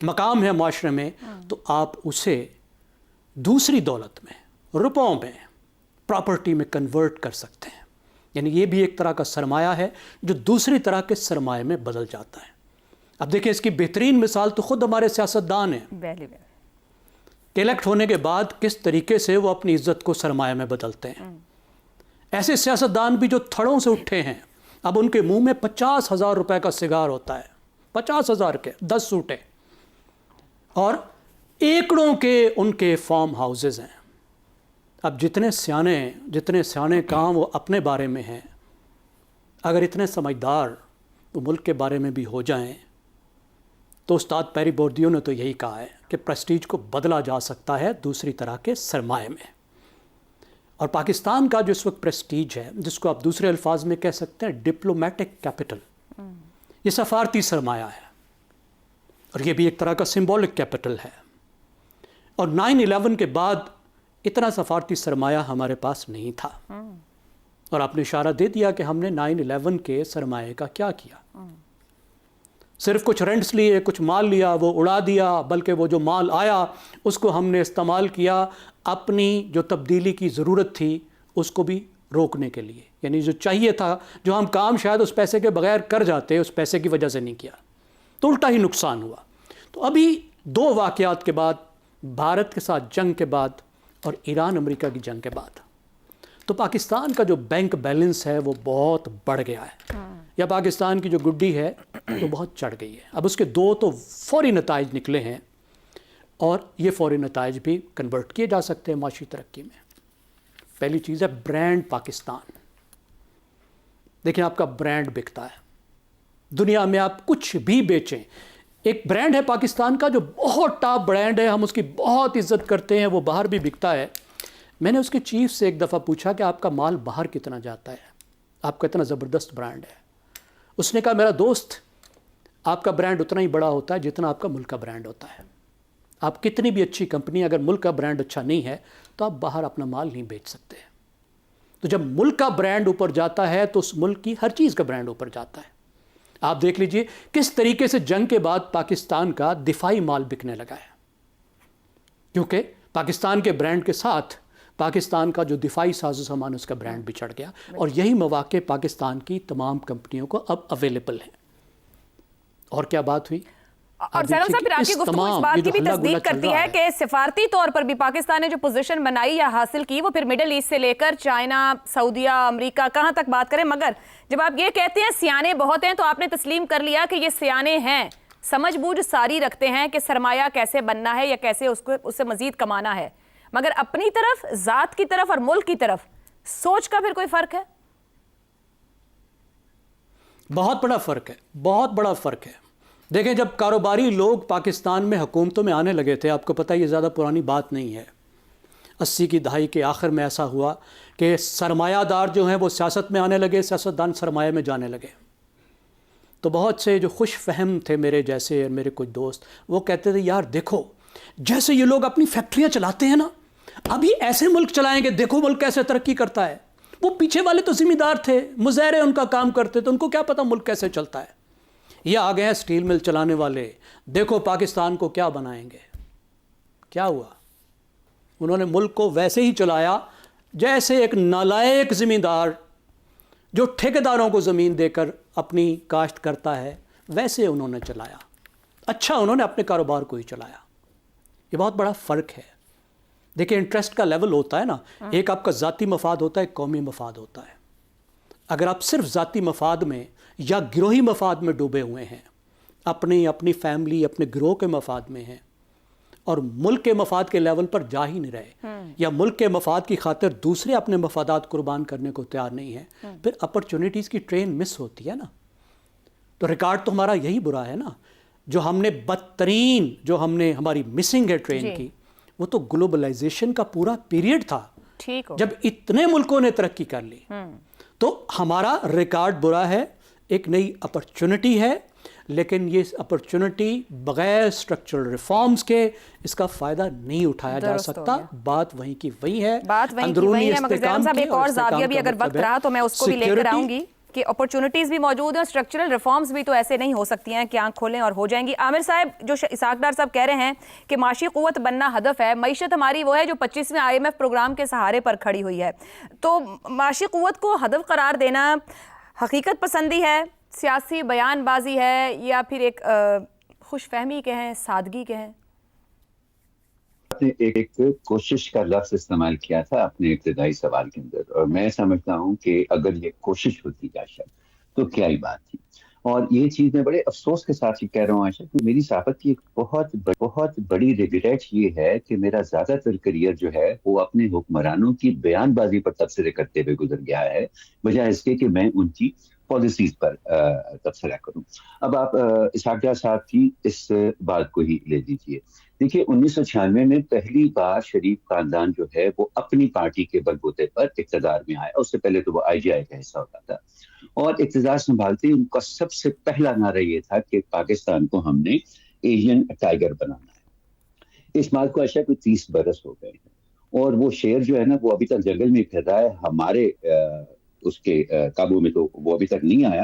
مقام ہے معاشرے میں تو آپ اسے دوسری دولت میں، روپوں میں، پراپرٹی میں کنورٹ کر سکتے ہیں. یعنی یہ بھی ایک طرح کا سرمایہ ہے جو دوسری طرح کے سرمایہ میں بدل جاتا ہے. اب دیکھیں اس کی بہترین مثال تو خود ہمارے سیاستدان ہیں کہ الیکٹ ہونے کے بعد کس طریقے سے وہ اپنی عزت کو سرمایہ میں بدلتے ہیں. ایسے سیاستدان بھی جو تھڑوں سے اٹھے ہیں، اب ان کے منہ میں 50,000 روپے کا سگار ہوتا ہے، 50,000 کے 10 سوٹیں، اور ایکڑوں کے ان کے فارم ہاؤسز ہیں. اب جتنے سیانے کام وہ اپنے بارے میں ہیں، اگر اتنے سمجھدار وہ ملک کے بارے میں بھی ہو جائیں تو استاد پیری بوردیو نے تو یہی کہا ہے کہ پریسٹیج کو بدلا جا سکتا ہے دوسری طرح کے سرمایہ میں. اور پاکستان کا جو اس وقت پریسٹیج ہے، جس کو آپ دوسرے الفاظ میں کہہ سکتے ہیں ڈپلومیٹک کیپٹل، یہ سفارتی سرمایہ ہے، اور یہ بھی ایک طرح کا سمبولک کیپٹل ہے. اور 9/11 کے بعد اتنا سفارتی سرمایہ ہمارے پاس نہیں تھا، اور آپ نے اشارہ دے دیا کہ ہم نے 9/11 کے سرمایہ کا کیا کیا. صرف کچھ رینٹس لیے، کچھ مال لیا، وہ اڑا دیا، بلکہ وہ جو مال آیا اس کو ہم نے استعمال کیا اپنی جو تبدیلی کی ضرورت تھی اس کو بھی روکنے کے لیے. یعنی جو چاہیے تھا، جو ہم کام شاید اس پیسے کے بغیر کر جاتے، اس پیسے کی وجہ سے نہیں کیا، تو الٹا ہی نقصان ہوا. تو ابھی 2 واقعات کے بعد، بھارت کے ساتھ جنگ کے بعد اور ایران امریکہ کی جنگ کے بعد، تو پاکستان کا جو بینک بیلنس ہے وہ بہت بڑھ گیا ہے، یا پاکستان کی جو گڈی ہے وہ بہت چڑھ گئی ہے. اب اس کے 2 تو فوری نتائج نکلے ہیں، اور یہ فوری نتائج بھی کنورٹ کیے جا سکتے ہیں معاشی ترقی میں. پہلی چیز ہے برانڈ پاکستان. دیکھیں آپ کا برانڈ بکتا ہے دنیا میں، آپ کچھ بھی بیچیں، ایک برانڈ ہے پاکستان کا جو بہت ٹاپ برانڈ ہے، ہم اس کی بہت عزت کرتے ہیں، وہ باہر بھی بکتا ہے. میں نے اس کے چیف سے ایک دفعہ پوچھا کہ آپ کا مال باہر کتنا جاتا ہے، آپ کا اتنا زبردست برانڈ ہے. اس نے کہا میرا دوست، آپ کا برانڈ اتنا ہی بڑا ہوتا ہے جتنا آپ کا ملک کا برانڈ ہوتا ہے. آپ کتنی بھی اچھی کمپنی، اگر ملک کا برانڈ اچھا نہیں ہے تو آپ باہر اپنا مال نہیں بیچ سکتے. تو جب ملک کا برانڈ اوپر جاتا ہے تو اس ملک کی ہر چیز کا برانڈ اوپر جاتا ہے. آپ دیکھ لیجئے کس طریقے سے جنگ کے بعد پاکستان کا دفاعی مال بکنے لگا ہے، کیونکہ پاکستان کے برانڈ کے ساتھ پاکستان کا جو دفاعی ساز و سامان اس کا برانڈ بھی چڑھ گیا. اور یہی مواقع پاکستان کی تمام کمپنیوں کو اب اویلیبل ہیں. اور کیا بات ہوئی؟ اور سیرم صاحب پھر آپ کی گفتگو اس بات کی بھی تصدیق کرتی ہے کہ سفارتی طور پر بھی پاکستان نے جو پوزیشن بنائی یا حاصل کی، وہ پھر مڈل ایسٹ سے لے کر چائنا، سعودیہ، امریکہ، کہاں تک بات کریں. مگر جب آپ یہ کہتے ہیں سیانے بہت ہیں، تو آپ نے تسلیم کر لیا کہ یہ سیانے ہیں، سمجھ بوجھ ساری رکھتے ہیں کہ سرمایہ کیسے بننا ہے یا کیسے اس سے مزید کمانا ہے. مگر اپنی طرف، ذات کی طرف اور ملک کی طرف سوچ کا پھر کوئی فرق ہے؟ بہت بڑا فرق ہے، بہت بڑا فرق ہے. دیکھیں جب کاروباری لوگ پاکستان میں حکومتوں میں آنے لگے تھے، آپ کو پتہ یہ زیادہ پرانی بات نہیں ہے، 80 کی دہائی کے آخر میں ایسا ہوا کہ سرمایہ دار جو ہیں وہ سیاست میں آنے لگے، سیاستدان سرمایہ میں جانے لگے. تو بہت سے جو خوش فہم تھے میرے جیسے اور میرے کچھ دوست، وہ کہتے تھے یار دیکھو جیسے یہ لوگ اپنی فیکٹریاں چلاتے ہیں نا، ابھی ایسے ملک چلائیں گے، دیکھو ملک کیسے ترقی کرتا ہے. وہ پیچھے والے تو ذمہ دار تھے، مظاہرے ان کا کام کرتے تھے، ان کو کیا پتا ملک کیسے چلتا ہے. یہ آ گئے ہیں سٹیل مل چلانے والے، دیکھو پاکستان کو کیا بنائیں گے. کیا ہوا؟ انہوں نے ملک کو ویسے ہی چلایا جیسے ایک نالائق زمیندار جو ٹھیکیداروں کو زمین دے کر اپنی کاشت کرتا ہے، ویسے انہوں نے چلایا. اچھا انہوں نے اپنے کاروبار کو ہی چلایا. یہ بہت بڑا فرق ہے. دیکھیں انٹرسٹ کا لیول ہوتا ہے نا، ایک آپ کا ذاتی مفاد ہوتا ہے، ایک قومی مفاد ہوتا ہے. اگر آپ صرف ذاتی مفاد میں یا گروہی مفاد میں ڈوبے ہوئے ہیں، اپنی فیملی، اپنے گروہ کے مفاد میں ہیں، اور ملک کے مفاد کے لیول پر جا ہی نہیں رہے، یا ملک کے مفاد کی خاطر دوسرے اپنے مفادات قربان کرنے کو تیار نہیں ہیں، پھر اپرچونٹیز کی ٹرین مس ہوتی ہے نا. تو ریکارڈ تو ہمارا یہی برا ہے نا. جو ہم نے بدترین، جو ہم نے ہماری مسنگ ہے ٹرین کی، وہ تو گلوبلائزیشن کا پورا پیریڈ تھا جب اتنے ملکوں نے ترقی کر لی. تو ہمارا ریکارڈ برا ہے. ایک نئی اپرچونٹی ہے، لیکن یہ اپرچونٹی بغیر اسٹرکچرل ریفارمز کے اس کا فائدہ نہیں اٹھایا جا سکتا. بات وہیں کی وہیں ہے، بات وہیں کی وہیں ہے. مگر زیرم صاحب ایک اور زاویہ بھی اگر وقت رہا تو میں اس کو بھی لے کر آؤں گی. کہ اپرچونٹیز بھی موجود ہیں اور اسٹرکچرل ریفارمز بھی تو ایسے نہیں ہو سکتی ہیں کہ آنکھ کھولیں اور ہو جائیں گی. عامر صاحب, جو اسحاق ڈار صاحب کہہ رہے ہیں کہ معاشی قوت بننا ہدف ہے, معیشت ہماری وہ ہے جو 25ویں IMF پروگرام کے سہارے پر کھڑی ہوئی ہے, تو معاشی قوت کو ہدف قرار دینا حقیقت پسندی ہے, سیاسی بیان بازی ہے, یا پھر ایک خوش فہمی کہیں, سادگی کہیں؟ نے ایک کوشش کا لفظ استعمال کیا تھا اپنے ابتدائی سوال کے اندر, اور میں سمجھتا ہوں کہ اگر یہ کوشش ہوتی عائشہ تو کیا ہی بات تھی. اور یہ چیز میں بڑے افسوس کے ساتھ یہ کہہ رہا ہوں عائشہ کہ میری صحافت کی ایک بہت بڑی ریگریٹ یہ ہے کہ میرا زیادہ تر کریئر جو ہے وہ اپنے حکمرانوں کی بیان بازی پر تبصرے کرتے ہوئے گزر گیا ہے, بجائے اس کے کہ میں ان کی پالیسیز پر تبصرہ کروں. اب آپ اسحاق ڈار صاحب کی اس بات کو ہی لے لیجیے. دیکھیے 1996 میں پہلی بار شریف خاندان جو ہے وہ اپنی پارٹی کے بلبوتے پر اقتدار میں آیا. اس سے پہلے تو وہ IGI کا حصہ ہوتا تھا, اور اقتدار سنبھالتے ان کا سب سے پہلا نعرہ یہ تھا کہ پاکستان کو ہم نے ایشین ٹائیگر بنانا ہے. اس بات کو ایسا کوئی 30 برس ہو گئے ہیں, اور وہ شیر جو ہے نا وہ ابھی تک جنگل میں پھر رہا ہے, ہمارے اس کے قابو میں تو وہ ابھی تک نہیں آیا.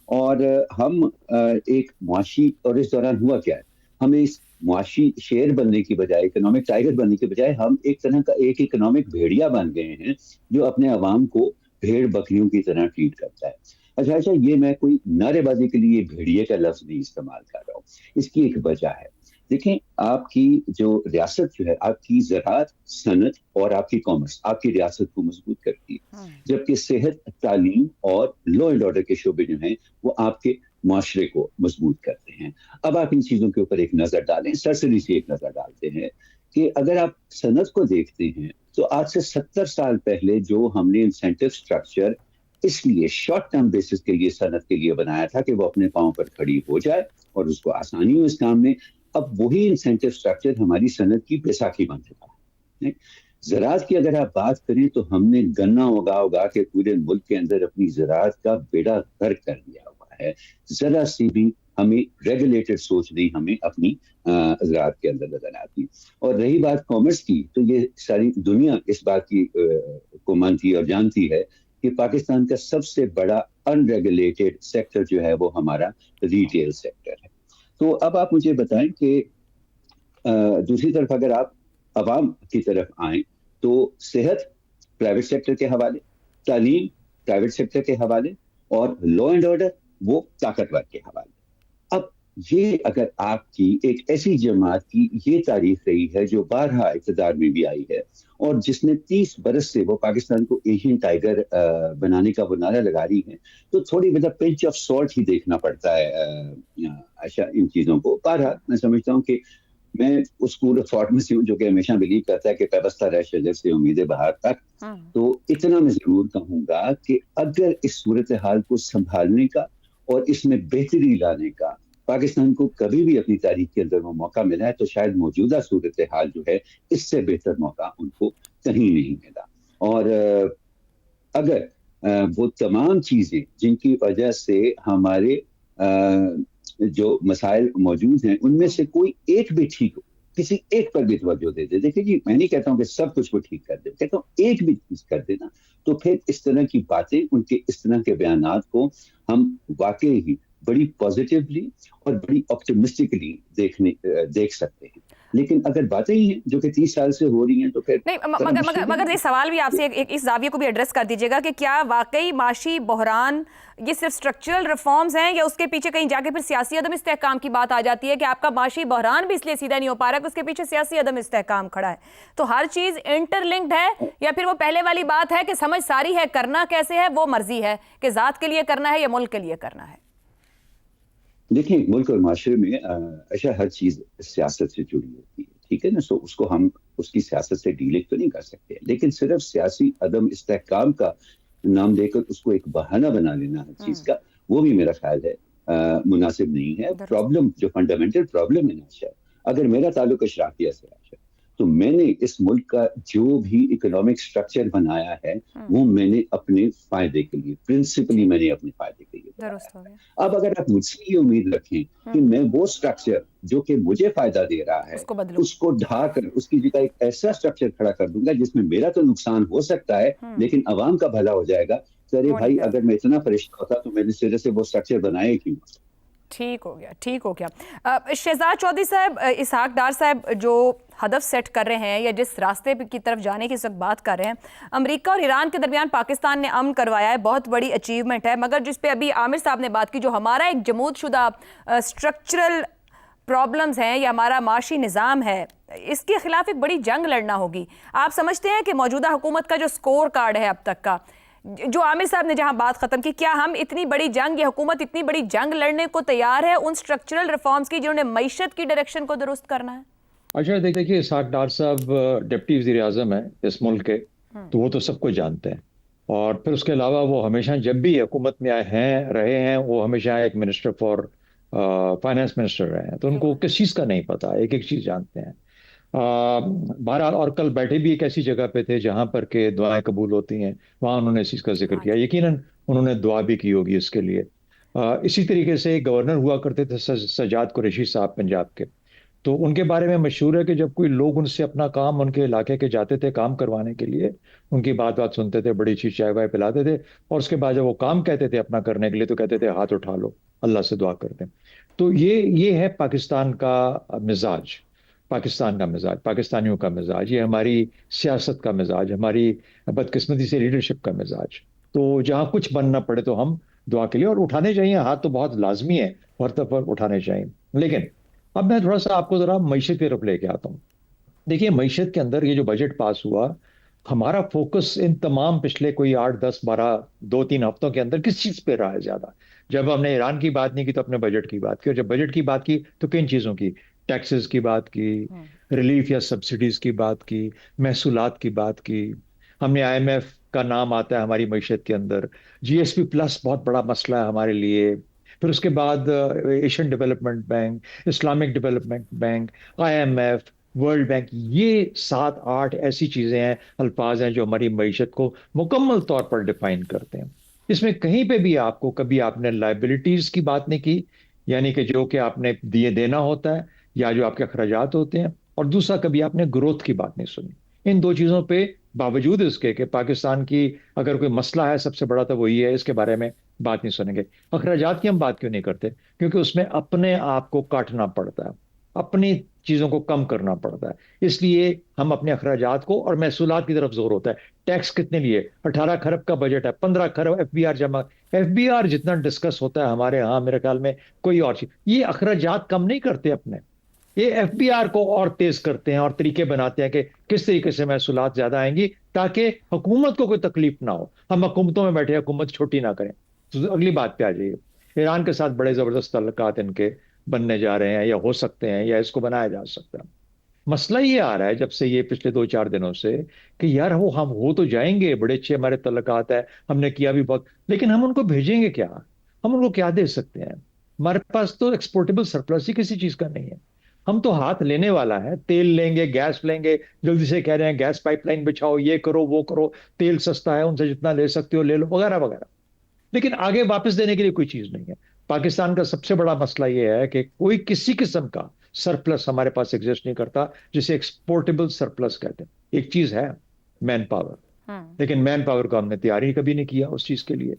اور ہم ایک معاشی, اور اس دوران ہوا کیا ہے, ہمیں اس معاشی شیر بننے کی بجائے, اکنامک ٹائیگر بننے کی بجائے ہم ایک طرح کا ایک اکنامک بھیڑیا بن گئے ہیں جو اپنے عوام کو بھیڑ بکریوں کی طرح ٹریٹ کرتا ہے. اچھا یہ میں کوئی نعرے بازی کے لیے بھیڑیے کا لفظ نہیں استعمال کر رہا ہوں, اس کی ایک وجہ ہے. دیکھیں آپ کی جو ریاست جو ہے, آپ کی زراعت, صنعت اور آپ کی کامرس آپ کی ریاست کو مضبوط کرتی ہے, جبکہ صحت, تعلیم اور لا اینڈ آرڈر کے شعبے جو ہیں وہ آپ کے معاشرے کو مضبوط کرتے ہیں. اب آپ ان چیزوں کے اوپر ایک نظر ڈالیں, سرسری سے ایک نظر ڈالتے ہیں کہ اگر آپ صنعت کو دیکھتے ہیں تو آج سے 70 سال پہلے جو ہم نے انسینٹو اسٹرکچر اس لیے شارٹ ٹرم بیسس کے لیے صنعت کے لیے بنایا تھا کہ وہ اپنے پاؤں پر کھڑی ہو جائے اور اس کو آسانی ہو اس کام میں, اب وہی انسینٹو اسٹرکچر ہماری صنعت کی بیساکھی بن چکا ہے. زراعت کی اگر آپ بات کریں تو ہم نے گنا اگا کے پورے ملک کے اندر اپنی زراعت کا بیڑا غرق کر دیا ہوا ہے. ذرا سی بھی ہمیں ریگولیٹڈ سوچ نہیں ہمیں اپنی زراعت کے اندر نظر آتی. اور رہی بات کامرس کی, تو یہ ساری دنیا اس بات کی کو مانتی اور جانتی ہے کہ پاکستان کا سب سے بڑا ان ریگولیٹڈ سیکٹر جو ہے وہ ہمارا ریٹیل سیکٹر ہے. تو اب آپ مجھے بتائیں کہ دوسری طرف اگر آپ عوام کی طرف آئیں تو صحت پرائیویٹ سیکٹر کے حوالے, تعلیم پرائیویٹ سیکٹر کے حوالے, اور لا اینڈ آرڈر وہ طاقتور کے حوالے. اب یہ اگر آپ کی ایک ایسی جماعت کی یہ تاریخ رہی ہے جو بارہا اقتدار میں بھی آئی ہے, اور جس نے 30 برس سے وہ پاکستان کو ایشین ٹائیگر بنانے کا وہ نعرہ لگا رہی ہے, تو تھوڑی مطلب پنچ آف سالٹ ہی دیکھنا پڑتا ہے اچھا ان چیزوں کو. بارہا میں سمجھتا ہوں کہ میں اس اسکول آف تھاٹ میں سے ہوں جو کہ ہمیشہ بلیو کرتا ہے کہ پیوستہ رہ شجر سے امید بہار تک. تو اتنا میں ضرور کہوں گا کہ اگر اس صورتحال کو سنبھالنے کا اور اس میں بہتری لانے کا پاکستان کو کبھی بھی اپنی تاریخ کے اندر وہ موقع ملا ہے, تو شاید موجودہ صورتحال جو ہے اس سے بہتر موقع ان کو کہیں نہیں ملا. اور اگر وہ تمام چیزیں جن کی وجہ سے ہمارے جو مسائل موجود ہیں ان میں سے کوئی ایک بھی ٹھیک ہو, کسی ایک پر بھی توجہ دے دے. دیکھیں جی, میں نہیں کہتا ہوں کہ سب کچھ کو ٹھیک کر دے, کہتا ہوں ایک بھی چیز کر دینا, تو پھر اس طرح کی باتیں, ان کے اس طرح کے بیانات کو ہم واقعی ہی بڑی پازیٹیولی اور بڑی آپٹیمسٹکلی دیکھ سکتے ہیں. لیکن اگر باتیں ہی ہیں جو کہ 30 سال سے ہو رہی ہیں تو پھر نہیں, مگر یہ سوال بھی آپ سے اس زاویے کو بھی ایڈریس کر دیجیے گا کہ کیا واقعی معاشی بحران یہ صرف اسٹرکچرل ریفارمز ہیں, یا اس کے پیچھے کہیں جا کے پھر سیاسی عدم استحکام کی بات آ جاتی ہے کہ آپ کا معاشی بحران بھی اس لیے سیدھا نہیں ہو پا رہا کہ اس کے پیچھے سیاسی عدم استحکام کھڑا ہے. تو ہر چیز انٹر لنکڈ ہے, یا پھر وہ پہلے والی بات ہے کہ سمجھ ساری ہے, کرنا کیسے ہے وہ مرضی ہے, کہ ذات کے لیے کرنا ہے یا ملک کے لیے کرنا ہے؟ دیکھیں ملک اور معاشرے میں ایسا ہر چیز سیاست سے جڑی ہوتی ہے, ٹھیک ہے نا. سو اس کو ہم اس کی سیاست سے ڈیلنگ تو نہیں کر سکتے, لیکن صرف سیاسی عدم استحکام کا نام دے کر اس کو ایک بہانہ بنا لینا ہر چیز کا, وہ بھی میرا خیال ہے مناسب نہیں ہے. پرابلم جو فنڈامنٹل پرابلم ہے نا, اگر میرا تعلق اشرافیہ سے ہے تو میں نے اس ملک کا جو بھی اکنامک سٹرکچر بنایا ہے وہ میں نے اپنے فائدے کے لیے, پرنسپلی میں نے اپنے فائدے کے لیے بنایا. اب اگر آپ مجھ سے یہ امید رکھیں کہ میں وہ سٹرکچر جو کہ مجھے فائدہ دے رہا ہے اس کو ڈھا کر اس کی جگہ ایک ایسا سٹرکچر کھڑا کر دوں گا جس میں میرا تو نقصان ہو سکتا ہے لیکن عوام کا بھلا ہو جائے گا, ارے وہ نہیں بھائی کر اگر میں اتنا فرشتہ ہوتا تو میں نے سرے سے وہ اسٹرکچر بنائے کیوں؟ ٹھیک ہو گیا، ٹھیک ہو گیا۔ شہزاد چودھری صاحب، اسحاق ڈار صاحب جو ہدف سیٹ کر رہے ہیں یا جس راستے کی طرف جانے کی اس وقت بات کر رہے ہیں، امریکہ اور ایران کے درمیان پاکستان نے امن کروایا ہے، بہت بڑی اچیومنٹ ہے، مگر جس پہ ابھی عامر صاحب نے بات کی، جو ہمارا ایک جمود شدہ اسٹرکچرل پرابلمز ہیں یا ہمارا معاشی نظام ہے، اس کے خلاف ایک بڑی جنگ لڑنا ہوگی۔ آپ سمجھتے ہیں کہ موجودہ حکومت کا جو سکور کارڈ ہے اب تک کا، جو عامر صاحب نے جہاں بات ختم کی، کیا ہم اتنی بڑی جنگ، یہ حکومت اتنی بڑی جنگ لڑنے کو تیار ہے ان سٹرکچرل ریفارمز کی جنہوں نے معیشت کی ڈائریکشن کو درست کرنا ہے؟ اچھا دیکھیے، اسحاق ڈار صاحب ڈپٹی وزیر اعظم ہیں اس ملک کے، تو وہ تو سب کو جانتے ہیں، اور پھر اس کے علاوہ وہ ہمیشہ جب بھی حکومت میں رہے ہیں وہ ہمیشہ ایک منسٹر فار فائنانس منسٹر رہے ہیں، تو ان کو کس چیز کا نہیں پتا، ایک ایک چیز جانتے ہیں۔ بہرحال، اور کل بیٹھے بھی ایک ایسی جگہ پہ تھے جہاں پر کہ دعائیں قبول ہوتی ہیں، وہاں انہوں نے اس چیز کا ذکر کیا، یقیناً انہوں نے دعا بھی کی ہوگی اس کے لیے۔ اسی طریقے سے ایک گورنر ہوا کرتے تھے سجاد قریشی صاحب پنجاب کے، تو ان کے بارے میں مشہور ہے کہ جب کوئی لوگ ان سے اپنا کام ان کے علاقے کے جاتے تھے کام کروانے کے لیے، ان کی بات سنتے تھے، بڑی اچھی چائے وائے پلاتے تھے، اور اس کے بعد جب وہ کام کہتے تھے اپنا کرنے کے لیے تو کہتے تھے ہاتھ اٹھا لو، اللہ سے دعا کرتے ہیں۔ تو یہ ہے پاکستان کا مزاج، پاکستان کا مزاج، پاکستانیوں کا مزاج، یہ ہماری سیاست کا مزاج، ہماری بدقسمتی سے لیڈرشپ کا مزاج۔ تو جہاں کچھ بننا پڑے تو ہم دعا کے لیے، اور اٹھانے چاہیے ہاتھ، تو بہت لازمی ہے، ہر طرف اٹھانے چاہیے۔ لیکن اب میں تھوڑا سا آپ کو ذرا معیشت کی طرف لے کے آتا ہوں۔ دیکھیے، معیشت کے اندر یہ جو بجٹ پاس ہوا، ہمارا فوکس ان تمام پچھلے کوئی 8 10 12 2 3 ہفتوں کے اندر کس چیز پہ رہا ہے زیادہ؟ جب ہم نے ایران کی بات نہیں کی تو اپنے بجٹ کی بات کی، اور جب بجٹ کی بات کی تو کن چیزوں کی؟ ٹیکسز کی بات کی، ریلیف یا سبسڈیز کی بات کی، محصولات کی بات کی۔ ہم نے آئی ایم ایف کا نام آتا ہے ہماری معیشت کے اندر، جی ایس پی پلس بہت بڑا مسئلہ ہے ہمارے لیے، پھر اس کے بعد Asian Development Bank, Islamic Development Bank, I M F, World Bank, یہ 7 8 ایسی چیزیں ہیں، الفاظ ہیں جو ہماری معیشت کو مکمل طور پر ڈیفائن کرتے ہیں۔ اس میں کہیں پہ بھی آپ کو کبھی آپ نے لائبلٹیز کی بات نہیں کی، یعنی کہ جو کہ آپ نے دینا ہوتا ہے یا جو آپ کے اخراجات ہوتے ہیں، اور دوسرا کبھی آپ نے گروتھ کی بات نہیں سنی۔ ان 2 چیزوں پہ باوجود اس کے کہ پاکستان کی اگر کوئی مسئلہ ہے سب سے بڑا تو وہی ہے، اس کے بارے میں بات نہیں سنیں گے۔ اخراجات کی ہم بات کیوں نہیں کرتے؟ کیونکہ اس میں اپنے آپ کو کاٹنا پڑتا ہے، اپنی چیزوں کو کم کرنا پڑتا ہے، اس لیے ہم اپنے اخراجات کو اور محصولات کی طرف زور ہوتا ہے۔ ٹیکس کتنے لیے؟ 18 کھرب کا بجٹ ہے، 15 کھرب ایف بی آر جمع، ایف بی آر جتنا ڈسکس ہوتا ہے ہمارے ہاں میرے خیال میں کوئی اور چیز، یہ اخراجات کم نہیں کرتے اپنے، یہ ایف بی آر کو اور تیز کرتے ہیں اور طریقے بناتے ہیں کہ کس طریقے سے محصولات زیادہ آئیں گی تاکہ حکومت کو کوئی تکلیف نہ ہو، ہم حکومتوں میں بیٹھے حکومت چھوٹی نہ کریں۔ تو اگلی بات پہ آ جائیے، ایران کے ساتھ بڑے زبردست تعلقات ان کے بننے جا رہے ہیں یا ہو سکتے ہیں یا اس کو بنایا جا سکتا ہے۔ مسئلہ یہ آ رہا ہے جب سے یہ پچھلے 2 4 دنوں سے کہ یار ہم ہو تو جائیں گے، بڑے اچھے ہمارے تعلقات ہیں، ہم نے کیا بھی بہت، لیکن ہم ان کو بھیجیں گے کیا؟ ہم ان کو کیا دے سکتے ہیں؟ ہمارے پاس تو ایکسپورٹیبل سرپلس ہی کسی چیز کا نہیں ہے، ہم تو ہاتھ لینے والا ہے، تیل لیں گے، گیس لیں گے، جلدی سے کہہ رہے ہیں گیس پائپ لائن بچھاؤ، یہ کرو وہ کرو، تیل سستا ہے ان سے جتنا لے سکتے ہو لے لو، وغیرہ وغیرہ، لیکن آگے واپس دینے کے لیے کوئی چیز نہیں ہے۔ پاکستان کا سب سے بڑا مسئلہ یہ ہے کہ کوئی کسی قسم کا سرپلس ہمارے پاس ایگزسٹ نہیں کرتا، جسے ایکسپورٹیبل سرپلس کہتے ہیں۔ ایک چیز ہے مین پاور، لیکن مین پاور کو ہم نے تیاری کبھی نہیں کیا اس چیز کے لیے۔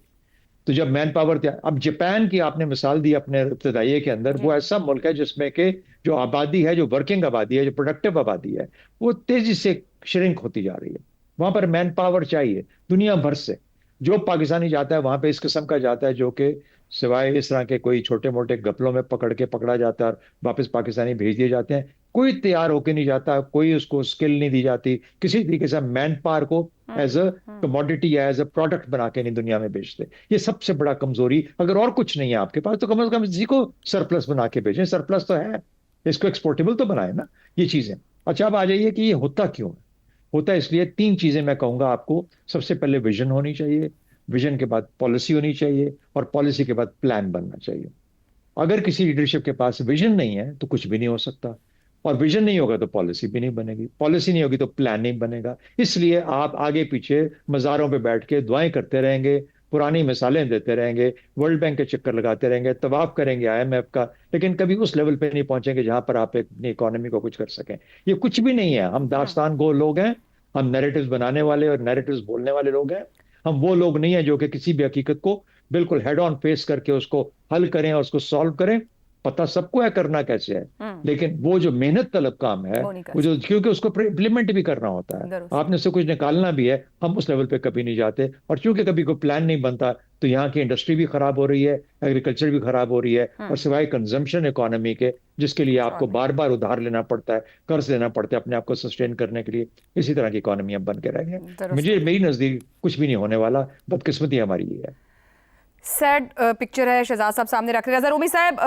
تو جب مین پاور اب جاپان کی آپ نے مثال دی اپنے ابتدائیے کے اندر، وہ ایسا ملک ہے جس میں کہ جو آبادی ہے، جو ورکنگ آبادی ہے، جو پروڈکٹیو آبادی ہے، وہ تیزی سے شرنک ہوتی جا رہی ہے۔ وہاں پر مین پاور چاہیے دنیا بھر سے، جو پاکستانی جاتا ہے وہاں پہ اس قسم کا جاتا ہے جو کہ سوائے اس طرح کے کوئی چھوٹے موٹے گپلوں میں پکڑا جاتا ہے اور واپس پاکستانی بھیج دیے جاتے ہیں، کوئی تیار ہو کے نہیں جاتا، کوئی اس کو اسکل نہیں دی جاتی، کسی طریقے سے مین پاور کو ایز اے کموڈٹی یا ایز اے پروڈکٹ بنا کے نہیں دنیا میں بیچتے۔ یہ سب سے بڑا کمزوری، اگر اور کچھ نہیں ہے آپ کے پاس تو کم از کم اسی کو سرپلس بنا کے بھیجیں، سرپلس تو ہے، اس کو ایکسپورٹیبل تو بنائے نا یہ چیزیں۔ اچھا اب آ جائیے کہ یہ ہوتا کیوں ہے؟ ہوتا ہے اس لیے 3 چیزیں میں کہوں گا آپ کو۔ سب سے پہلے ویژن ہونی چاہیے، ویژن کے بعد پالیسی ہونی چاہیے، اور پالیسی کے بعد پلان بننا چاہیے۔ اگر کسی لیڈرشپ کے پاس ویژن نہیں ہے تو کچھ بھی نہیں ہو سکتا، اور ویژن نہیں ہوگا تو پالیسی بھی نہیں بنے گی، پالیسی نہیں ہوگی تو پلان نہیں بنے گا۔ اس لیے آپ آگے پیچھے مزاروں پہ بیٹھ کے دعائیں کرتے رہیں گے، پرانی مثالیں دیتے رہیں گے، ورلڈ بینک کے چکر لگاتے رہیں گے، طواف کریں گے آئی ایم ایف کا، لیکن کبھی اس لیول پہ نہیں پہنچیں گے جہاں پر آپ اپنی اکانومی کو کچھ کر سکیں۔ یہ کچھ بھی نہیں ہے، ہم داستان گو لوگ ہیں، ہم نیریٹوز بنانے والے اور نیریٹوز بولنے والے لوگ ہیں، ہم وہ لوگ نہیں ہیں جو کہ کسی بھی حقیقت کو بالکل ہیڈ آن فیس کر کے اس کو حل کریں اور اس کو سالو کریں. پتہ سب کو ہے کرنا کیسے ہے, لیکن وہ جو محنت طلب کام ہے وہ جو, کیونکہ اس کو امپلیمنٹ بھی کرنا ہوتا ہے, آپ نے سے کچھ نکالنا بھی ہے, ہم اس لیول پہ کبھی نہیں جاتے. اور چونکہ کبھی کوئی پلان نہیں بنتا تو یہاں کی انڈسٹری بھی خراب ہو رہی ہے, ایگریکلچر بھی خراب ہو رہی ہے, اور سوائے کنزمپشن اکانومی کے جس کے لیے آپ کو بار بار ادھار لینا پڑتا ہے, قرض لینا پڑتا ہے اپنے آپ کو سسٹین کرنے کے لیے, اسی طرح کی اکانومی اب بن کے رہ گئے. میری نزدیک کچھ بھی نہیں ہونے والا, بدقسمتی ہماری یہ ہے. سیڈ پکچر ہے شہزاد صاحب سامنے رکھ رہے. رومی صاحب,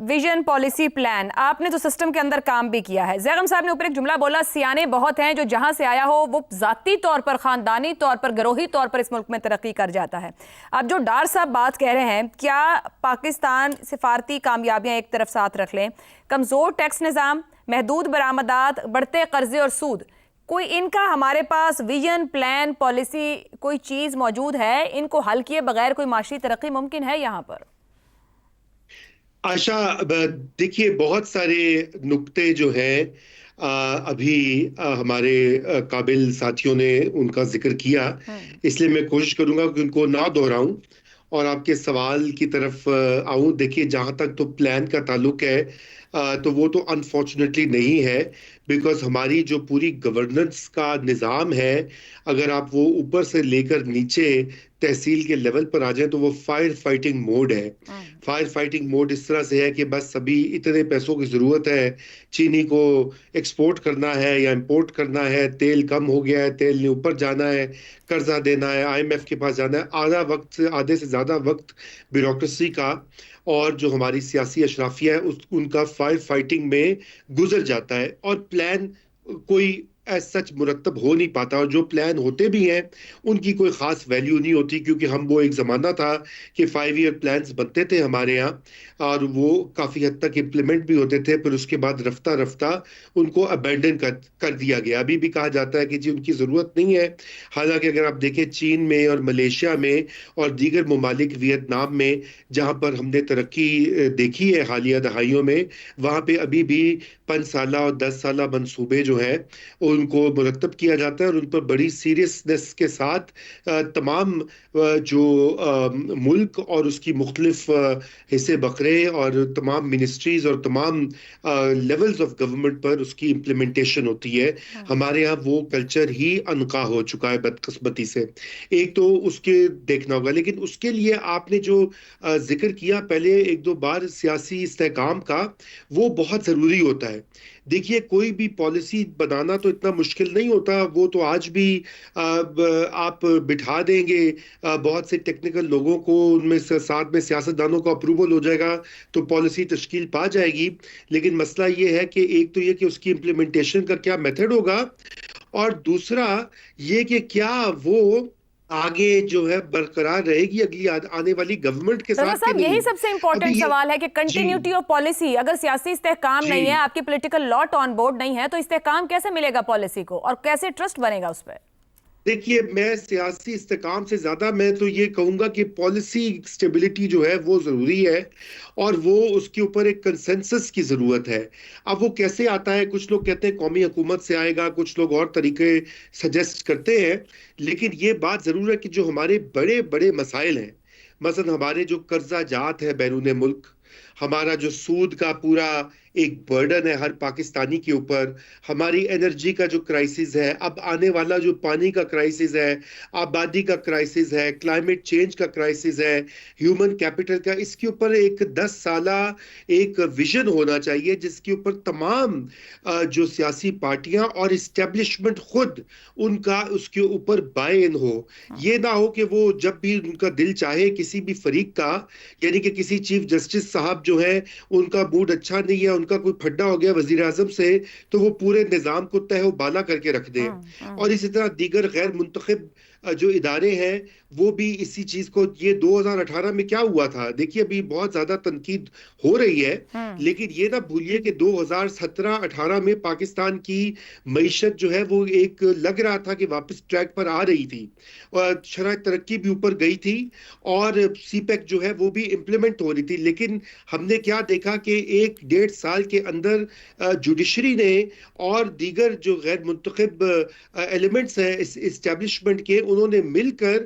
ویژن پالیسی پلان, آپ نے تو سسٹم کے اندر کام بھی کیا ہے. زیغم صاحب نے اوپر ایک جملہ بولا, سیانے بہت ہیں جو جہاں سے آیا ہو وہ ذاتی طور پر, خاندانی طور پر, گروہی طور پر اس ملک میں ترقی کر جاتا ہے. اب جو ڈار صاحب بات کہہ رہے ہیں, کیا پاکستان سفارتی کامیابیاں ایک طرف ساتھ رکھ لیں, کمزور ٹیکس نظام, محدود برآمدات, بڑھتے قرضے اور سود, کوئی ان کا ہمارے پاس ویژن پلان پالیسی کوئی چیز موجود ہے, ان کو حل کیے بغیر کوئی معاشی ترقی ممکن ہے یہاں پر؟ عائشہ دیکھیے, بہت سارے نکتے جو ہیں ابھی ہمارے قابل ساتھیوں نے ان کا ذکر کیا, اس لیے میں کوشش کروں گا کہ ان کو نہ دہراؤں اور آپ کے سوال کی طرف آؤں. دیکھیے, جہاں تک تو پلان کا تعلق ہے تو وہ تو انفارچونیٹلی نہیں ہے, بیکاز ہماری جو پوری گورننس کا نظام ہے, اگر آپ وہ اوپر سے لے کر نیچے تحصیل کے لیول پر آ جائیں تو وہ فائر فائٹنگ موڈ ہے. فائر فائٹنگ موڈ اس طرح سے ہے کہ بس ابھی اتنے پیسوں کی ضرورت ہے, چینی کو ایکسپورٹ کرنا ہے یا امپورٹ کرنا ہے, تیل کم ہو گیا ہے, تیل نے اوپر جانا ہے, قرضہ دینا ہے, IMF کے پاس جانا ہے. آدھے سے زیادہ وقت بیوروکریسی کا اور جو ہماری سیاسی اشرافیہ ہے ان کا فائر فائٹنگ میں گزر جاتا ہے, اور پلان کوئی ایز سچ مرتب ہو نہیں پاتا, اور جو پلان ہوتے بھی ہیں ان کی کوئی خاص ویلیو نہیں ہوتی, کیونکہ ہم وہ ایک زمانہ تھا کہ 5 ایئر پلانز بنتے تھے ہمارے یہاں اور وہ کافی حد تک امپلیمنٹ بھی ہوتے تھے, پھر اس کے بعد رفتہ رفتہ ان کو ابینڈن کر دیا گیا. ابھی بھی کہا جاتا ہے کہ جی ان کی ضرورت نہیں ہے, حالانکہ اگر آپ دیکھیں چین میں اور ملیشیا میں اور دیگر ممالک, ویتنام میں جہاں پر ہم نے ترقی دیکھی ہے حالیہ دہائیوں میں, وہاں پہ ابھی بھی 5 سالہ اور 10 سالہ منصوبے جو ہیں ان کو مرتب کیا جاتا ہے, اور ان پر بڑی سیریسنس کے ساتھ تمام جو ملک اور اس کی مختلف حصے بقرے اور تمام منسٹریز اور تمام لیولز آف گورنمنٹ پر اس کی امپلیمنٹیشن ہوتی ہے. ہمارے یہاں وہ کلچر ہی انقا ہو چکا ہے بدقسمتی سے. ایک تو اس کے دیکھنا ہوگا, لیکن اس کے لیے آپ نے جو ذکر کیا پہلے 1-2 بار سیاسی استحکام کا, وہ بہت ضروری ہوتا ہے. دیکھیے, کوئی بھی پالیسی بنانا تو اتنا مشکل نہیں ہوتا, وہ تو آج بھی آپ بٹھا دیں گے بہت سے ٹیکنیکل لوگوں کو, ان میں ساتھ میں سیاستدانوں کا اپروول ہو جائے گا تو پالیسی تشکیل پا جائے گی. لیکن مسئلہ یہ ہے کہ ایک تو یہ کہ اس کی امپلیمنٹیشن کا کیا میتھڈ ہوگا, اور دوسرا یہ کہ کیا وہ آگے جو ہے برقرار رہے گی اگلی آنے والی گورنمنٹ کے ساتھ. صاحب, یہی سب سے امپورٹنٹ سوال ہے کہ کنٹینیوٹی آف پالیسی, اگر سیاسی استحکام نہیں ہے, آپ کی پولیٹیکل لاٹ آن بورڈ نہیں ہے, تو استحکام کیسے ملے گا پالیسی کو, اور کیسے ٹرسٹ بنے گا اس پہ؟ دیکھیے, میں سیاسی استحکام سے زیادہ میں تو یہ کہوں گا کہ پالیسی سٹیبلٹی جو ہے وہ ضروری ہے, اور وہ اس کے اوپر ایک کنسنسس کی ضرورت ہے. اب وہ کیسے آتا ہے, کچھ لوگ کہتے ہیں قومی حکومت سے آئے گا, کچھ لوگ اور طریقے سجیسٹ کرتے ہیں, لیکن یہ بات ضرور ہے کہ جو ہمارے بڑے بڑے مسائل ہیں, مثلا ہمارے جو قرضہ جات ہے بیرون ملک, ہمارا جو سود کا پورا ایک برڈن ہے ہر پاکستانی کے اوپر, ہماری انرجی کا جو کرائسس ہے, اب آنے والا جو پانی کا کرائسس ہے, آبادی کا کرائسس ہے, کلائمیٹ چینج کا کرائسس ہے, ہیومن کیپٹل کا, اس کے اوپر ایک 10 سالہ ایک ویژن ہونا چاہیے جس کے اوپر تمام جو سیاسی پارٹیاں اور اسٹیبلشمنٹ خود ان کا اس کے اوپر بائی ان ہو. یہ نہ ہو کہ وہ جب بھی ان کا دل چاہے کسی بھی فریق کا, یعنی کہ کسی چیف جسٹس صاحب جو ہے ان کا موڈ اچھا نہیں ہے, ان کا کوئی پھڈا ہو گیا وزیر اعظم سے, تو وہ پورے نظام کو تہہ و بالا کر کے رکھ دیں. اور اسی طرح دیگر غیر منتخب جو ادارے ہیں وہ بھی اسی چیز کو, یہ 2018 میں کیا ہوا تھا, دیکھیے ابھی بہت زیادہ تنقید ہو رہی ہے, لیکن یہ نہ بھولیے کہ 2017-18 میں پاکستان کی معیشت جو ہے وہ ایک لگ رہا تھا کہ واپس ٹریک پر آ رہی تھی, اور شرح ترقی بھی اوپر گئی تھی, اور سی پیک جو ہے وہ بھی امپلیمنٹ ہو رہی تھی. لیکن ہم نے کیا دیکھا کہ 1-1.5 سال کے اندر جوڈیشری نے اور دیگر جو غیر منتخب ایلیمنٹس ہیں اسٹیبلشمنٹ کے, انہوں نے مل کر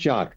4,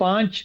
5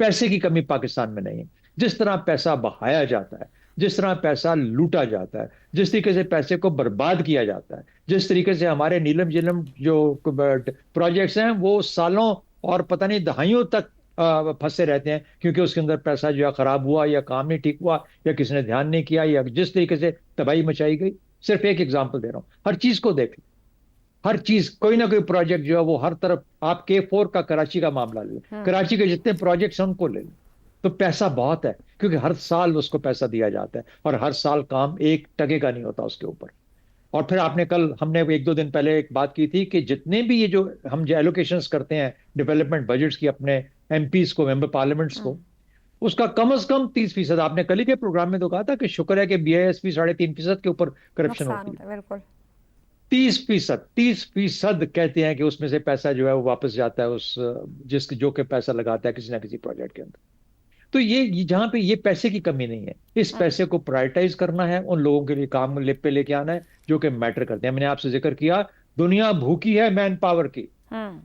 پیسے کی کمی پاکستان میں نہیں ہے. جس طرح پیسہ بہایا جاتا ہے, جس طرح پیسہ لوٹا جاتا ہے, جس طریقے سے پیسے کو برباد کیا جاتا ہے, جس طریقے سے ہمارے نیلم جلم جو پروجیکٹس ہیں وہ سالوں اور پتہ نہیں دہائیوں تک پھنسے رہتے ہیں, کیونکہ اس کے اندر پیسہ جو ہے خراب ہوا, یا کام نہیں ٹھیک ہوا, یا کسی نے دھیان نہیں کیا, یا جس طریقے سے تباہی مچائی گئی. صرف ایک ایگزامپل دے رہا ہوں, ہر چیز کو دیکھ لیں, ہر چیز کوئی نہ کوئی پروجیکٹ جو ہے وہ ہر طرف. آپ K4 کا کراچی کا معاملہ لے لیں, کراچی کے جتنے پروجیکٹس ہیں ان کو لے لیں, تو پیسہ بہت ہے, کیونکہ ہر سال اس کو پیسہ دیا جاتا ہے, اور ہر سال کام ایک ٹکے کا نہیں ہوتا اس کے اوپر. اور پھر آپ نے کل, ہم نے 1-2 دن پہلے ایک بات کی تھی کہ جتنے بھی یہ جو ہم ایلوکیشنز کرتے ہیں ڈیولپمنٹ بجٹس کی اپنے MP کو, ممبر پارلیمنٹس کو, اس کا کم از کم 30%. آپ نے کل ہی کے پروگرام میں تو کہا تھا کہ شکر ہے کہ BIS 3.5% کے اوپر کرپشن ہوتی ہے. بالکل 30% کہتے ہیں کہ اس میں سے پیسہ جو ہے وہ واپس جاتا ہے اس جو کہ پیسہ لگاتا ہے کسی نہ کسی پروجیکٹ کے اندر. تو یہ جہاں پہ یہ پیسے کی کمی نہیں ہے, اس پیسے کو پرائرٹائز کرنا ہے, ان لوگوں کے لیے کام لپ پہ لے کے آنا ہے جو کہ میٹر کرتے ہیں. میں نے آپ سے ذکر کیا, دنیا بھوکی ہے مین پاور کی,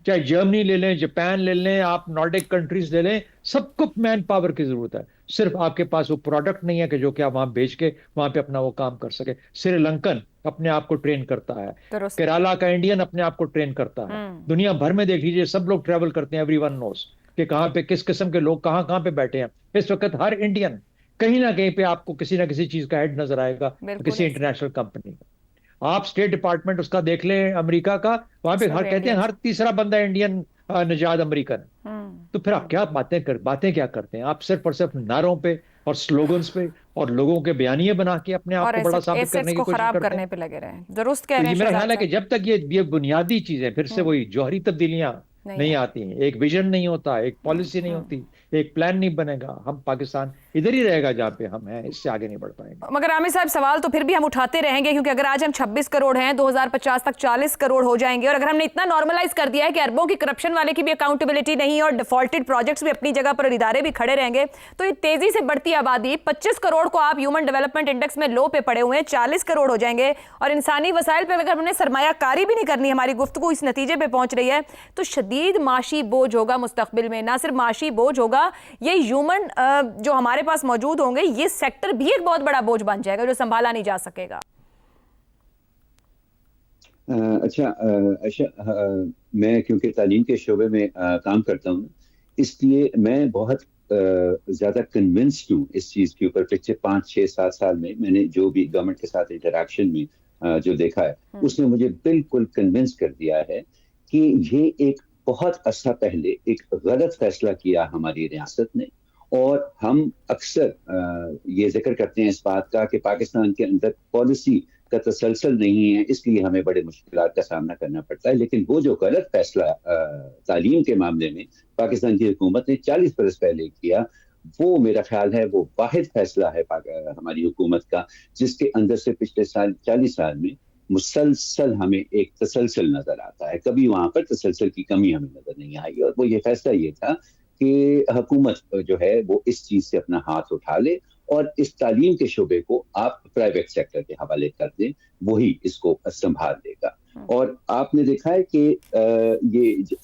چاہے جرمنی لے لیں, جاپان لے لیں, آپ نارڈک کنٹریز لے لیں, سب کو مین پاور کی ضرورت ہے. صرف آپ کے پاس وہ پروڈکٹ نہیں ہے کہ جو کہ آپ وہاں بیچ کے وہاں پہ اپنا وہ کام کر سکے. سری لنکن اپنے آپ کو ٹرین کرتا ہے, کیرالا کا انڈین اپنے آپ کو ٹرین کرتا ہے. دنیا بھر میں دیکھ لیجیے, سب لوگ ٹریول کرتے ہیں, ایوری ون نوز کہ کہاں پہ کس قسم کے لوگ کہاں پہ بیٹھے ہیں. اس وقت ہر انڈین کہیں نہ کہیں پہ آپ کو کسی نہ کسی چیز کا ہیڈ نظر آئے گا, کسی انٹرنیشنل کمپنی کا. آپ اسٹیٹ ڈپارٹمنٹ اس کا دیکھ لیں امریکہ کا, وہاں پہ کہتے ہیں ہر تیسرا بندہ انڈین نژاد امریکن. تو پھر آپ کیا باتیں کیا کرتے ہیں؟ آپ صرف اور صرف نعروں پہ اور سلوگنز پہ اور لوگوں کے بیانیے بنا کے اپنے آپ کو بڑا ثابت کرنے کی کوشش کرتے ہیں. پہ لگے رہے ہیں. درست کہہ رہے ہیں. میرا خیال ہے کہ جب تک یہ بنیادی چیزیں پھر سے وہی جوہری تبدیلیاں نہیں آتی ہیں, ایک ویژن نہیں ہوتا, ایک پالیسی نہیں ہوتی, ایک پلان نہیں بنے گا, ہم پاکستان ادھر ہی رہے گا جہاں پہ ہم ہیں, اس سے آگے نہیں بڑھ پائیں گے. مگر عامر صاحب سوال تو پھر بھی ہم اٹھاتے رہیں گے, کیونکہ اگر آج ہم 26 کروڑ ہیں, 2050 تک 40 کروڑ ہو جائیں گے, اور اگر ہم نے اتنا نارملائز کر دیا ہے کہ اربوں کی کرپشن والے کی بھی اکاؤنٹیبلٹی نہیں ہے, اور ڈیفالٹڈ پروجیکٹس بھی اپنی جگہ پر ادارے بھی کھڑے رہیں گے, تو یہ تیزی سے بڑھتی آبادی 25 کروڑ کو آپ ہیومن ڈیولپمنٹ انڈیکس میں لو پہ پڑے ہوئے ہیں, 40 کروڑ ہو جائیں گے, اور انسانی وسائل پہ اگر ہم نے سرمایہ کاری بھی نہیں کرنی, ہماری گفتگو اس نتیجے پہ پہنچ رہی ہے, تو شدید معاشی بوجھ ہوگا مستقبل میں. نہ صرف معاشی بوجھ ہوگا, یہ ہیومن جو ہمارے پاس موجود ہوں گے, یہ سیکٹر بھی ایک بہت بڑا بوجھ بن جائے گا جو سنبھالا نہیں جا سکے گا. اچھا, میں کیونکہ تعلیم کے شعبے میں کام کرتا ہوں, اس لیے میں بہت زیادہ کنونسڈ ہوں اس چیز کے اوپر. پچھلے 5-6-7 سال میں نے جو بھی گورنمنٹ کے ساتھ انٹریکشن میں جو دیکھا ہے, اس نے مجھے بالکل کنونس کر دیا ہے کہ یہ ایک بہت عرصہ پہلے ایک غلط فیصلہ کیا ہماری ریاست نے. اور ہم اکثر یہ ذکر کرتے ہیں اس بات کا کہ پاکستان کے اندر پالیسی کا تسلسل نہیں ہے, اس لیے ہمیں بڑے مشکلات کا سامنا کرنا پڑتا ہے. لیکن وہ جو غلط فیصلہ تعلیم کے معاملے میں پاکستان کی حکومت نے 40 برس پہلے کیا, وہ میرا خیال ہے وہ واحد فیصلہ ہے ہماری حکومت کا, جس کے اندر سے پچھلے 40 سال میں مسلسل ہمیں ایک تسلسل نظر آتا ہے. کبھی وہاں پر تسلسل کی کمی ہمیں نظر نہیں آئی, اور وہ یہ فیصلہ یہ تھا کہ حکومت جو ہے وہ اس چیز سے اپنا ہاتھ اٹھا لے اور اس تعلیم کے شعبے کو آپ پرائیویٹ سیکٹر کے حوالے کر دیں, وہی اس کو سنبھال دے گا. اور آپ نے دیکھا ہے کہ یہ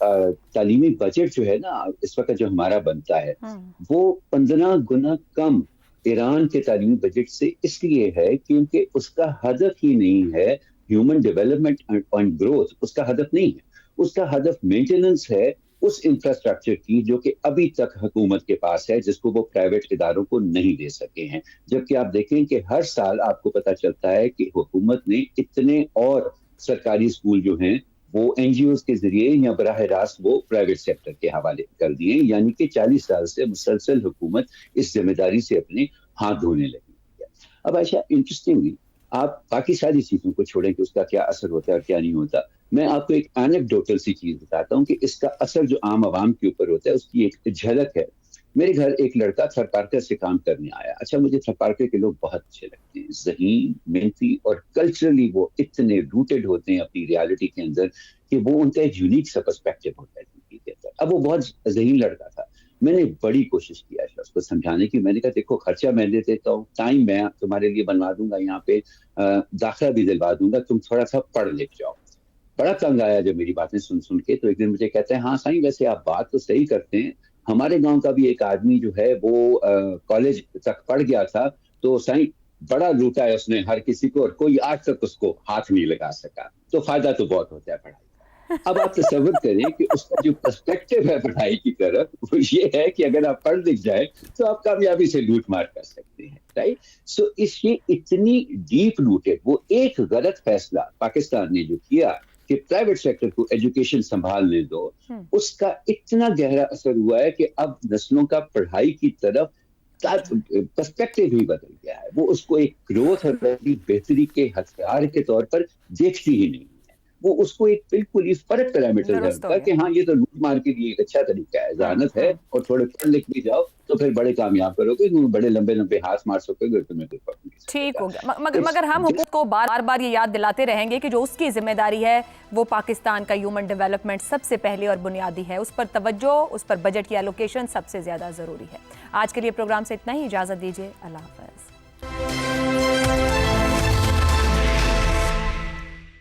تعلیمی بجٹ جو ہے نا اس وقت جو ہمارا بنتا ہے, وہ 15 گنا کم ایران کے تعلیمی بجٹ سے اس لیے ہے کیونکہ اس کا ہدف ہی نہیں ہے ہیومن ڈیولپمنٹ اینڈ گروتھ. اس کا ہدف نہیں ہے, اس کا ہدف مینٹیننس ہے اس انفراسٹرکچر کی جو کہ ابھی تک حکومت کے پاس ہے, جس کو وہ پرائیویٹ اداروں کو نہیں دے سکے ہیں. جبکہ آپ دیکھیں کہ ہر سال آپ کو پتہ چلتا ہے کہ حکومت نے اتنے اور سرکاری اسکول جو ہیں وہ NGOs کے ذریعے یا براہ راست وہ پرائیویٹ سیکٹر کے حوالے کر دیے, یعنی کہ 40 سال سے مسلسل حکومت اس ذمہ داری سے اپنے ہاتھ دھونے لگی ہے. اب اچھا, انٹرسٹنگلی آپ باقی ساری چیزوں کو چھوڑیں کہ اس کا کیا اثر ہوتا ہے اور کیا نہیں ہوتا, میں آپ کو ایک اینیکڈوٹل سی چیز بتاتا ہوں کہ اس کا اثر جو عام عوام کے اوپر ہوتا ہے اس کی ایک جھلک ہے. میرے گھر ایک لڑکا تھرپارکر سے کام کرنے آیا. اچھا, مجھے تھرپارکر کے لوگ بہت اچھے لگتے ہیں, ذہین, محنتی, اور کلچرلی وہ اتنے روٹڈ ہوتے ہیں اپنی ریالٹی کے اندر کہ وہ ان کا ایک یونیک سا پرسپیکٹو ہوتا ہے زندگی کے اندر. اب وہ بہت ذہین لڑکا تھا. میں نے بڑی کوشش کیا اس کو سمجھانے کی. میں نے کہا دیکھو, خرچہ میں دے دیتا ہوں, ٹائم میں تمہارے لیے بنوا دوں گا, یہاں پہ داخلہ بھی دلوا دوں گا, تم تھوڑا سا پڑھ لکھ جاؤ. بڑا تنگ آیا جب میری باتیں سن کے. تو ایک دن مجھے کہتے ہیں, ہاں سائیں ویسے آپ بات تو صحیح کرتے ہیں, ہمارے گاؤں کا بھی ایک آدمی جو ہے وہ کالج تک پڑھ گیا تھا تو سائیں بڑا لوٹا ہے اس نے ہر کسی کو اور کوئی آج تک اس کو ہاتھ نہیں لگا سکا. تو فائدہ تو بہت ہوتا ہے پڑھائی کا. اب آپ تصور کریں کہ اس کا جو پرسپیکٹو ہے پڑھائی کی طرف وہ یہ ہے کہ اگر آپ پڑھ لکھ جائیں تو آپ کامیابی سے لوٹ مار کر سکتے ہیں. رائٹ. سو اس یہ اتنی ڈیپ روٹیڈ وہ ایک غلط فیصلہ پاکستان نے جو کیا کہ پرائیویٹ سیکٹر کو ایجوکیشن سنبھالنے دو, اس کا اتنا گہرا اثر ہوا ہے کہ اب نسلوں کا پڑھائی کی طرف پرسپیکٹو ہی بدل گیا ہے. وہ اس کو ایک گروتھ اور بہتری کے ہتھیار کے طور پر دیکھتی ہی نہیں ہے. وہ اس کو ایک بالکل ہی فرق پیرامیٹر ہے کہ ہاں یہ تو لوٹ مار کے لیے ایک اچھا طریقہ ہے, ذہانت ہے, اور تھوڑے پڑھ لکھ بھی جاؤ تو پھر بڑے کامیاب کرو گے, بڑے لمبے لمبے ہاتھ مار سکو گے, تمہیں کوئی فرق نہیں. ٹھیک ہو گیا, مگر ہم حکومت کو بار بار یہ یاد دلاتے رہیں گے کہ جو اس کی ذمہ داری ہے وہ پاکستان کا ہیومن ڈیولپمنٹ سب سے پہلے اور بنیادی ہے. اس پر توجہ, اس پر بجٹ کی الوکیشن سب سے زیادہ ضروری ہے. آج کے لیے پروگرام سے اتنا ہی, اجازت دیجیے, اللہ حافظ.